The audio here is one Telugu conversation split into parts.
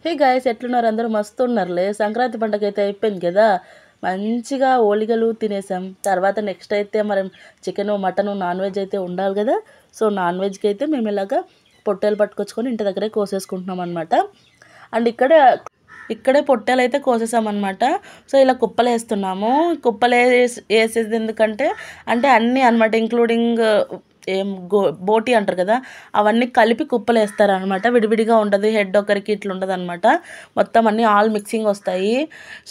హే గాయ్స్, ఎట్లున్నారు? అందరూ మస్తు ఉన్నారులే. సంక్రాంతి పండగ అయితే అయిపోయింది కదా, మంచిగా ఓలిగలు తినేసాం. తర్వాత నెక్స్ట్ అయితే మరి చికెను మటను నాన్ వెజ్ అయితే ఉండాలి కదా. సో నాన్ వెజ్కి అయితే మేము ఇలాగా పొట్టేలు పట్టుకొచ్చుకొని ఇంటి దగ్గరే కోసేసుకుంటున్నాం అనమాట. అండ్ ఇక్కడే పొట్టేలు అయితే కోసేసామన్నమాట. సో ఇలా కుప్పలు వేస్తున్నాము. కుప్పలు వేసేది ఎందుకంటే అంటే అన్నీ అనమాట, ఇంక్లూడింగ్ బోటి అంటారు కదా, అవన్నీ కలిపి కుప్పలు వేస్తారనమాట. విడివిడిగా ఉండదు, హెడ్ ఒకరికి ఇట్లా ఉండదు అనమాట. మొత్తం అన్నీ ఆల్ మిక్సింగ్ వస్తాయి.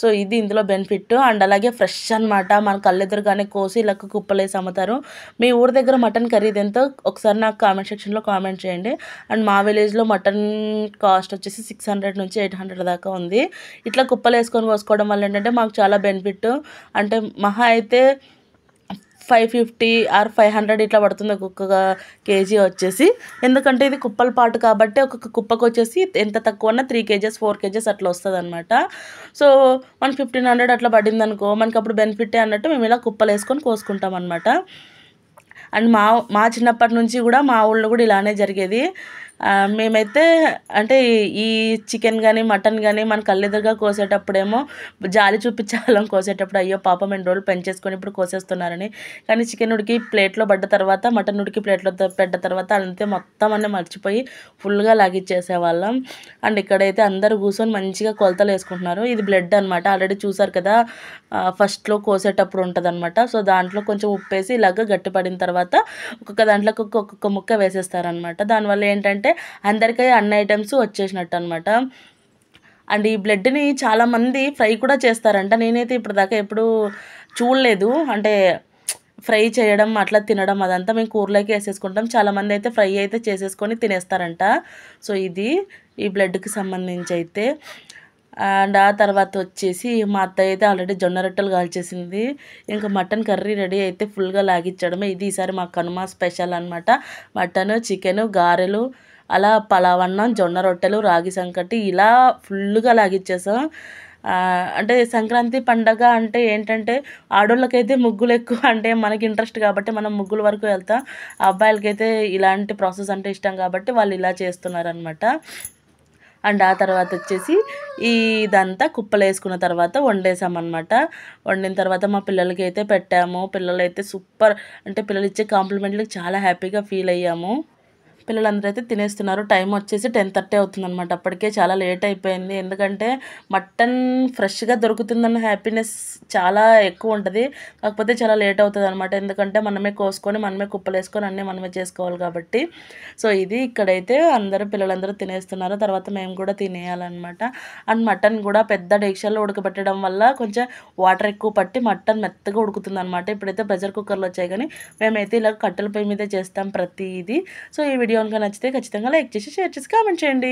సో ఇది ఇందులో బెనిఫిట్. అండ్ అలాగే ఫ్రెష్ అనమాట, మన కళ్ళెదురుగానే కోసి ఇలా కుప్పలు వేసి అమ్ముతారు. మీ ఊరి దగ్గర మటన్ ఖరీదు ఎంతో ఒకసారి నాకు కామెంట్ సెక్షన్లో కామెంట్ చేయండి. అండ్ మా విలేజ్లో మటన్ కాస్ట్ వచ్చేసి 600 నుంచి 800 దాకా ఉంది. ఇట్లా కుప్పలు వేసుకొని కోసుకోవడం వల్ల ఏంటంటే మాకు చాలా బెనిఫిట్. అంటే మహా అయితే 550 ఆర్ 500 ఇట్లా పడుతుంది ఒక్కొక్క కేజీ వచ్చేసి. ఎందుకంటే ఇది కుప్పల పాటు కాబట్టి ఒక్కొక్క కుప్పకు వచ్చేసి ఎంత తక్కువ 3 కేజెస్ 4 కేజెస్ అట్లా వస్తుంది అనమాట. సో మనకి 1500 అట్లా పడింది అనుకో, మనకి అప్పుడు బెనిఫిటే అన్నట్టు మేము ఇలా కుప్పలు వేసుకొని కోసుకుంటాం అనమాట. అండ్ మా చిన్నప్పటి నుంచి కూడా మా ఊళ్ళో కూడా ఇలానే జరిగేది. మేమైతే అంటే ఈ చికెన్ కానీ మటన్ కానీ మన కళ్ళెదురుగా కోసేటప్పుడేమో జాలి చూపించాలం, కోసేటప్పుడు అయ్యో పాపం 2 రోజులు పెంచేసుకొని ఇప్పుడు కోసేస్తున్నారని. కానీ చికెన్ ఉడికి ప్లేట్లో పడ్డ తర్వాత, మటన్ ఉడికి ప్లేట్లో పెట్ట తర్వాత అంతే మొత్తం అన్నీ మర్చిపోయి ఫుల్గా లాగిచ్చేసేవాళ్ళం. అండ్ ఇక్కడైతే అందరూ కూర్చొని మంచిగా కొలతలు వేసుకుంటున్నారు. ఇది బ్లడ్ అనమాట, ఆల్రెడీ చూసారు కదా, ఫస్ట్లో కోసేటప్పుడు ఉంటుంది అనమాట. సో దాంట్లో కొంచెం ఉప్పేసి ఇలాగ గట్టిపడిన తర్వాత ఒక్కొక్క దాంట్లోకి ఒక్కొక్క ముక్క వేసేస్తారనమాట. దానివల్ల ఏంటంటే అందరికీ అన్ని ఐటమ్స్ వచ్చేసినట్టు అనమాట. అండ్ ఈ బ్లడ్ని చాలామంది ఫ్రై కూడా చేస్తారంట. నేనైతే ఇప్పటిదాకా ఎప్పుడూ చూడలేదు. అంటే ఫ్రై చేయడం అట్లా తినడం అదంతా మేము కూరలోకి వేసేసుకుంటాం. చాలామంది అయితే ఫ్రై అయితే చేసేసుకొని తినేస్తారంట. సో ఇది ఈ బ్లడ్కి సంబంధించి అయితే. అండ్ ఆ తర్వాత వచ్చేసి మా అత్తయ్య అయితే ఆల్రెడీ జొన్న రొట్టెలు కాల్చేసింది. ఇంకా మటన్ కర్రీ రెడీ అయితే ఫుల్గా లాగించడమే. ఇది ఈసారి మా కనుమ స్పెషల్ అనమాట. మటను, చికెను, గారెలు, అలా పలావన్నం, జొన్న రొట్టెలు, రాగి సంకటి ఇలా ఫుల్గా లాగిచ్చేసాం. అంటే సంక్రాంతి పండగ అంటే ఏంటంటే ఆడోళ్ళకైతే ముగ్గులు ఎక్కువ, అంటే మనకి ఇంట్రెస్ట్ కాబట్టి మనం ముగ్గుల వరకు వెళ్తాం. అబ్బాయిలకైతే ఇలాంటి ప్రాసెస్ అంటే ఇష్టం కాబట్టి వాళ్ళు ఇలా చేస్తున్నారనమాట. అండ్ ఆ తర్వాత వచ్చేసి ఇదంతా కుప్పలు వేసుకున్న తర్వాత వండేసామన్నమాట. వండిన తర్వాత మా పిల్లలకి అయితే పెట్టాము. పిల్లలు అయితే సూపర్, అంటే పిల్లలు ఇచ్చే కాంప్లిమెంట్లకు చాలా హ్యాపీగా ఫీల్ అయ్యాము. పిల్లలందరూ అయితే తినేస్తున్నారు. టైం వచ్చేసి 10:30 అవుతుందన్నమాట. అప్పటికే చాలా లేట్ అయిపోయింది. ఎందుకంటే మటన్ ఫ్రెష్గా దొరుకుతుందన్న హ్యాపీనెస్ చాలా ఎక్కువ ఉంటుంది. కాకపోతే చాలా లేట్ అవుతుంది అనమాట. ఎందుకంటే మనమే కోసుకొని మనమే కుప్పలు వేసుకొని అన్నీ మనమే చేసుకోవాలి కాబట్టి. సో ఇది ఇక్కడైతే పిల్లలందరూ తినేస్తున్నారు. తర్వాత మేము కూడా తినేయాలన్నమాట. అండ్ మటన్ కూడా పెద్ద డేక్షాల్లో ఉడకబెట్టడం వల్ల కొంచెం వాటర్ ఎక్కువ పట్టి మటన్ మెత్తగా ఉడుకుతుంది అనమాట. ఇప్పుడైతే ప్రెషర్ కుక్కర్లు వచ్చాయి, కానీ మేమైతే ఇలా కట్టెల పొయ్యి మీదే చేస్తాం ప్రతిదీ. సో ఈ వీడియో కనుక నచ్చితే ఖచ్చితంగా లైక్ చేసి, షేర్ చేసి, కామెంట్ చేయండి.